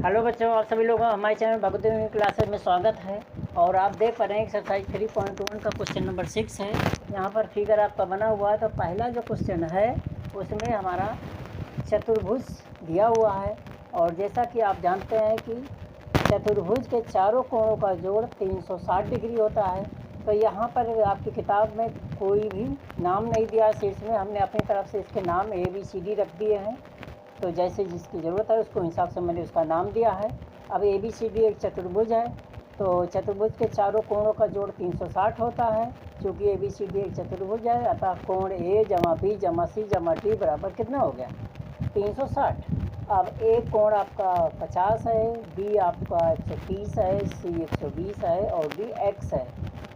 Hello बच्चों, आप सभी लोगों का हमारे चैनल भगवती क्लासेस में स्वागत है। और आप देख पा रहे हैं एक्सरसाइज 3.1 का क्वेश्चन नंबर 6 है। यहाँ पर फिगर आपका बना हुआ है। तो पहला जो क्वेश्चन है उसमें हमारा चतुर्भुज दिया हुआ है। और जैसा कि आप जानते हैं कि चतुर्भुज के चारों कोणों का जोड़ 360 डिग्री होता है। तो यहाँ पर आपकी किताब में कोई भी नाम नहीं दिया शीर्ष में, हमने अपनी तरफ से इसके नाम ABCD रख दिए हैं। तो जैसे जिसकी ज़रूरत है उसको हिसाब से मैंने उसका नाम दिया है। अब ABCD एक चतुर्भुज है, तो चतुर्भुज के चारों कोणों का जोड़ 360 होता है। चूँकि ABCD एक चतुर्भुज है, अतः कोण A जमा B जमा C जमा D बराबर कितना हो गया? 360। अब A कोण आपका 50 है, B आपका 130 है, C 120 है और D X है।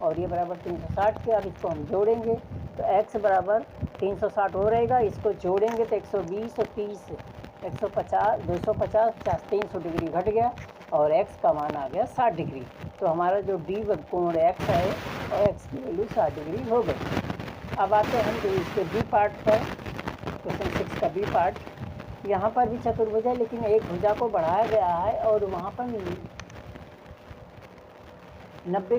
और ये बराबर 360 के। अब इसको हम जोड़ेंगे तो x बराबर 360 हो रहेगा। इसको जोड़ेंगे तो 120 और 30 150 250 300 डिग्री घट गया और x का मान आ गया 60 डिग्री। तो हमारा जो D कोण x है और x की वैल्यू 60 डिग्री हो गई। अब आते हैं हम इसके B पार्ट पर, क्वेश्चन 6 का B पार्ट। यहाँ पर भी चतुर्भुज है, लेकिन एक भुजा को बढ़ाया गया है और वहाँ पर 90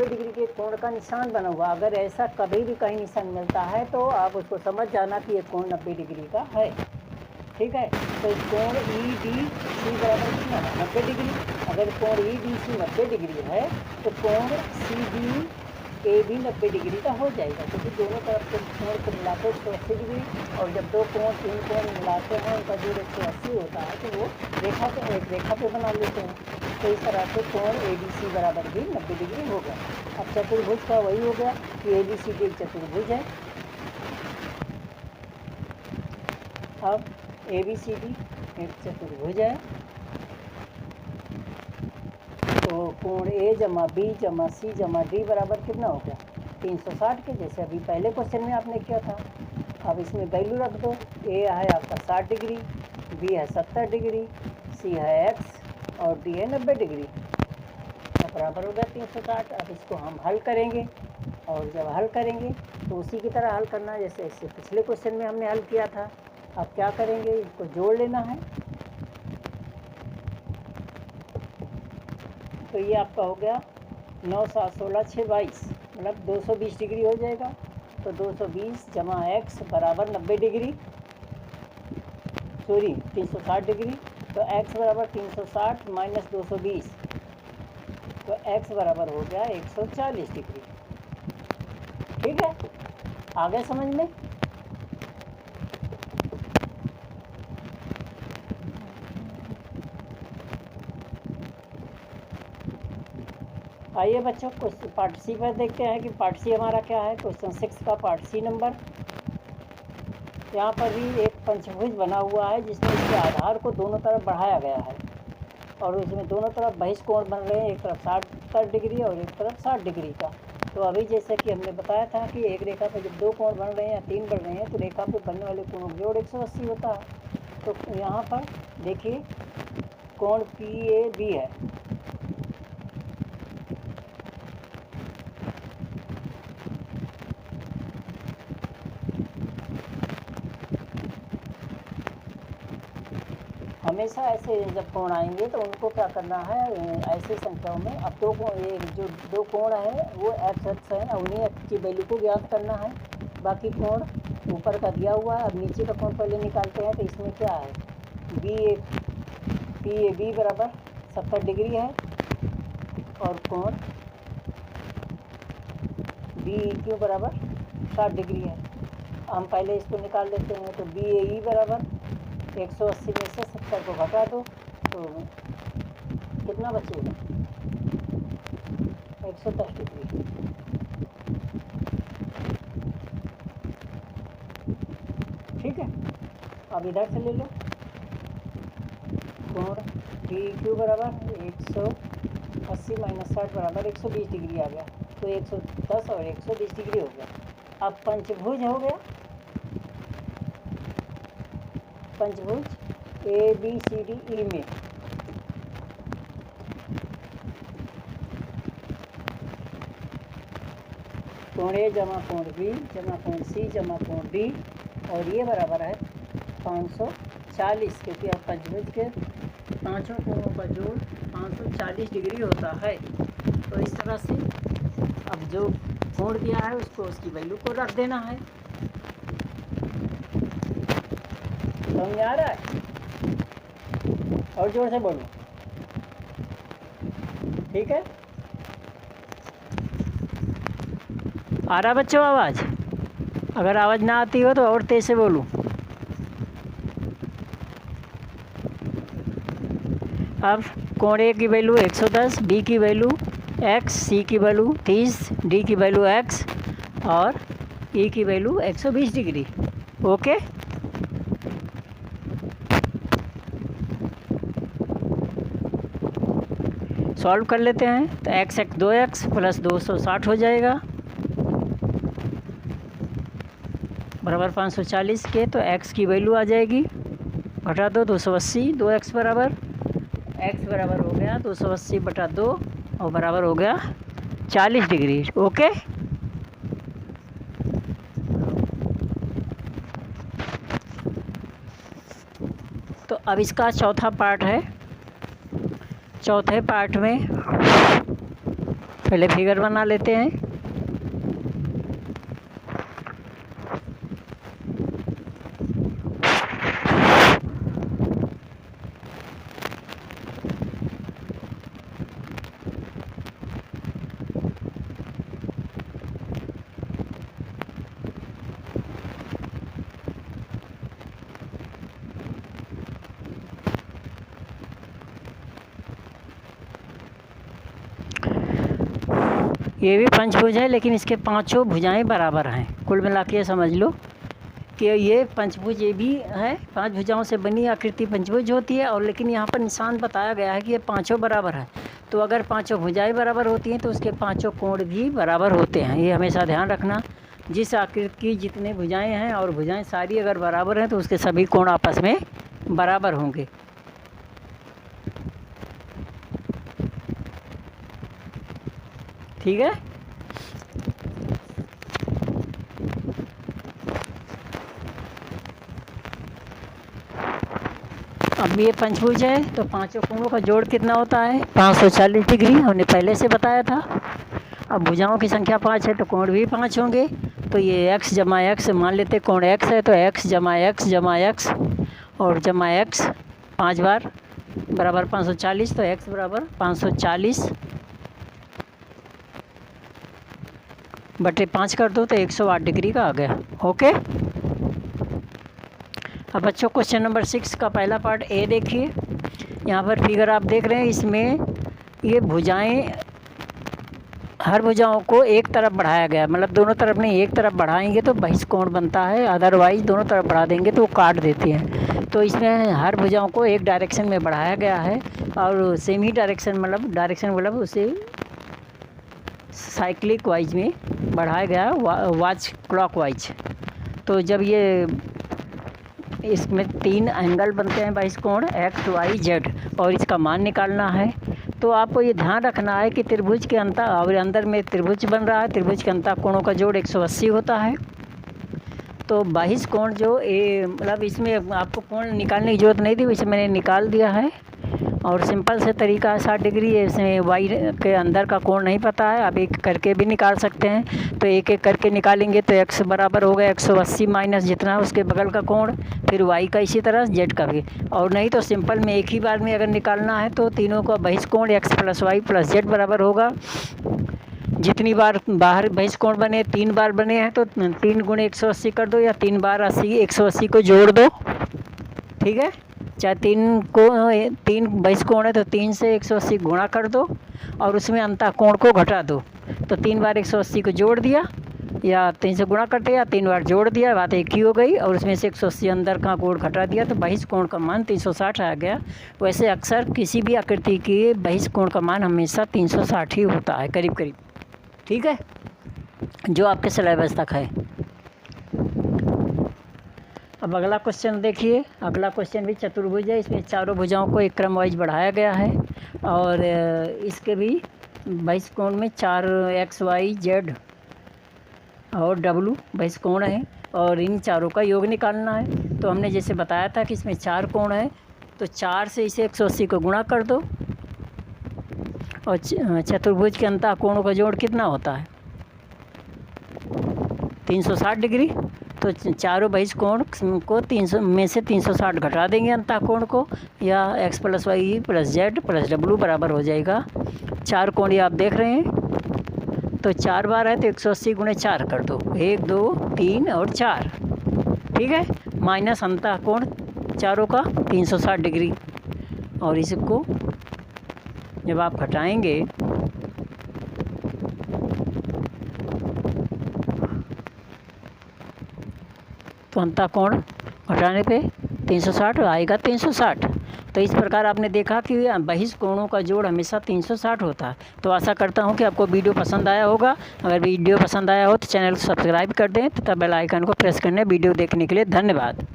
डिग्री के कोण का निशान बना हुआ। अगर ऐसा कभी भी कहीं निशान मिलता है तो आप उसको समझ जाना कि ये कोण 90 डिग्री का है। ठीक है, तो कोण EDC बराबर कितना है? 90 डिग्री। अगर कोण EDC 90 डिग्री है तो कोण CDA भी 90 डिग्री का हो जाएगा, क्योंकि दोनों तरफ के कोण को मिलाते 180 डिग्री। और जब दो कोण तीन कोण मिलाते हैं उनका जोड़ 180 होता है, तो वो रेखा पे एक रेखा पे बना लेते हैं। तो इस तरह से कोण ADC बराबर भी 90 डिग्री हो गया। अब चतुर्भुज का वही हो गया कि ABCD एक चतुर्भुज है। अब ABCD एक चतुर्भुज है, तो कोण A जमा B जमा C जमा D बराबर कितना हो गया? 360 के, जैसे अभी पहले क्वेश्चन में आपने किया था। अब इसमें वैल्यू रख दो। A है आपका 60 डिग्री, B है 70 डिग्री, C है X और D है 90 डिग्री। तो बराबर हो गया 360। अब इसको हम हल करेंगे, और जब हल करेंगे तो उसी की तरह हल करना है जैसे इससे पिछले क्वेश्चन में हमने हल किया था। अब क्या करेंगे, इसको जोड़ लेना है। तो ये आपका हो गया 9 7 16 6 22, मतलब 220 डिग्री हो जाएगा। तो 220 जमा x बराबर 90 डिग्री, सॉरी 360 डिग्री। तो x बराबर 360 माइनस 220, तो x बराबर हो गया 140 डिग्री। ठीक है, आ गए समझ में? आइए बच्चों, क्वेश्चन पार्ट सी पर देखते हैं कि पार्ट सी हमारा क्या है। क्वेश्चन 6 का पार्ट सी नंबर। यहाँ पर भी एक पंचभुज बना हुआ है जिसमें इसके आधार को दोनों तरफ बढ़ाया गया है और उसमें दोनों तरफ बहिष्कोण बन रहे हैं, एक तरफ 60 डिग्री और एक तरफ 60 डिग्री का। तो अभी जैसे कि हमने बताया था कि एक रेखा पर जब दो कोण बन रहे हैं या तीन बन रहे हैं तो रेखा पर बनने वाले कोणों का जोड़ 180 होता है। तो यहाँ पर देखिए कोण PAB है, हमेशा ऐसे जब कोण आएंगे तो उनको क्या करना है, ऐसे संख्याओं में अब दो कोण, ये जो दो कोण है वो x है, उन्हीं x की वैल्यू को ज्ञात करना है। बाकी कोण ऊपर का दिया हुआ है। अब नीचे का कोण पहले निकालते हैं। तो इसमें क्या है, PAB बराबर 70 डिग्री है और कोण BEQ बराबर 60 डिग्री है। हम पहले इसको निकाल लेते हैं। तो BAE बराबर 180 में से 70 को घटा दो तो कितना बचेगा? 110 डिग्री। ठीक है, अब इधर से ले लो। कोण DEQ बराबर 180 माइनस 60 बराबर 120 डिग्री आ गया। तो 110 और 120 डिग्री हो गया। अब पंचभुज हो गया। पंचभुज ABCDE में कोण A जमा कोण B जमा कोण C जमा कोण D, और ये बराबर है 540, क्योंकि अब पंचभुज के पांचों कोणों का जोड़ 540 डिग्री होता है। तो इस तरह से अब जो कोण दिया है उसको उसकी वैल्यू को रख देना है। समझ में आ रहा है? और जोर से बोलो, ठीक है? आ रहा बच्चों आवाज़? अगर आवाज़ ना आती हो तो और तेज से बोलूँ। अब कोण ए की वैल्यू 110, बी की वैल्यू x, सी की वैल्यू 30, डी की वैल्यू x और ई की वैल्यू 120 डिग्री। ओके, सॉल्व कर लेते हैं। तो x 2x प्लस 260 हो जाएगा बराबर 540 के। तो x की वैल्यू आ जाएगी, घटा दो 280, 2x बराबर x बराबर हो गया 280 बटा 2 और बराबर हो गया 40 डिग्री। ओके, तो अब इसका चौथा पार्ट है। चौथे पार्ट में पहले फिगर बना लेते हैं। ये भी पंचभुज है लेकिन इसके पांचों भुजाएं बराबर हैं। कुल मिला के समझ लो कि ये पंचभुज ये भी है, 5 भुजाओं से बनी आकृति पंचभुज होती है। और लेकिन यहाँ पर निशान बताया गया है कि ये पांचों बराबर है। तो अगर पांचों भुजाएं बराबर होती हैं तो उसके पांचों कोण भी बराबर होते हैं। ये हमेशा ध्यान रखना। जिस आकृति की जितने भुजाएँ हैं और भुजाएँ सारी अगर बराबर हैं तो उसके सभी कोण आपस में बराबर होंगे। ठीक है, अब ये पंचभुज है तो पांचों कोणों का जोड़ कितना होता है? 540 डिग्री, हमने पहले से बताया था। अब भुजाओं की संख्या 5 है तो कोण भी 5 होंगे। तो ये x जमा x मान लेते, कोण x है तो x जमा x और जमा x 5 बार बराबर 540। तो x बराबर 540 बटे 5 कर दो तो 108 डिग्री का आ गया। ओके, अब बच्चों क्वेश्चन नंबर 6 का पहला पार्ट ए देखिए। यहाँ पर फिगर आप देख रहे हैं, इसमें ये भुजाएं हर भुजाओं को एक तरफ बढ़ाया गया, मतलब दोनों तरफ नहीं, एक तरफ बढ़ाएंगे तो बहिष्कोण बनता है, अदरवाइज दोनों तरफ बढ़ा देंगे तो वो काट देते हैं। तो इसमें हर भुजाओं को एक डायरेक्शन में बढ़ाया गया है और सेम ही डायरेक्शन मतलब उसे साइक्लिक वाइज में बढ़ाया गया, वाच क्लॉकवाइज। तो जब ये इसमें 3 एंगल बनते हैं बहिष्कोण x, y, z और इसका मान निकालना है। तो आपको ये ध्यान रखना है कि त्रिभुज के अंदर में त्रिभुज बन रहा है, त्रिभुज के अंतर कोणों का जोड़ 180 होता है। तो बहिष्कोण जो मतलब इसमें आपको कोण निकालने की ज़रूरत नहीं थी, वैसे मैंने निकाल दिया है। और सिंपल से तरीका है 60 डिग्री। इसमें वाई के अंदर का कोण नहीं पता है, आप एक करके भी निकाल सकते हैं। तो एक एक करके निकालेंगे तो x बराबर हो गया 180 माइनस जितना उसके बगल का कोण, फिर y का इसी तरह z का भी। और नहीं तो सिंपल में एक ही बार में अगर निकालना है तो तीनों का बहिष्कोण x plus y plus z बराबर होगा। जितनी बार बाहर बहिष्कोण बने, 3 बार बने हैं तो 3 गुणे 180 कर दो या 3 बार 180 को जोड़ दो। ठीक है, चाहे 3 बहिष्कोण है तो 3 से 180 गुणा कर दो और उसमें अंतः कोण को घटा दो। तो 3 बार 180 को जोड़ दिया या 3 से गुणा करते या 3 बार जोड़ दिया, बात एक ही हो गई। और उसमें से 180 अंदर का कोण घटा दिया तो बहिष्कोण का मान 360 आ गया। वैसे अक्सर किसी भी आकृति के बहिष्कोण का मान हमेशा 360 ही होता है करीब करीब। ठीक है, जो आपके सिलेबस तक है। अब अगला क्वेश्चन देखिए। अगला क्वेश्चन भी चतुर्भुज है, इसमें चारों भुजाओं को एक क्रम वाइज बढ़ाया गया है और इसके भी बहिष्कोण में 4 x, y, z और w बहिष्कोण है और इन चारों का योग निकालना है। तो हमने जैसे बताया था कि इसमें 4 कोण है तो 4 से इसे 180 को गुणा कर दो, और चतुर्भुज के अंतः कोणों का जोड़ कितना होता है? 360 डिग्री। तो चारों बहिष कोण को 300 में से 360 घटा देंगे अंतः कोण को, या x + y + z + w बराबर हो जाएगा 4 कोण। ये आप देख रहे हैं, तो 4 बार है तो 180 × 4 कर दो, 1 2 3 और 4, ठीक है, माइनस अंतः कोण चारों का 360 डिग्री। और इसको जब आप घटाएंगे तो अंतः कोण घटाने पे 360 आएगा, 360। तो इस प्रकार आपने देखा कि बहिष कोणों का जोड़ हमेशा 360 होता है। तो आशा करता हूँ कि आपको वीडियो पसंद आया होगा। अगर वीडियो पसंद आया हो तो चैनल को सब्सक्राइब कर दें तथा बेल आइकन को प्रेस करने वीडियो देखने के लिए धन्यवाद।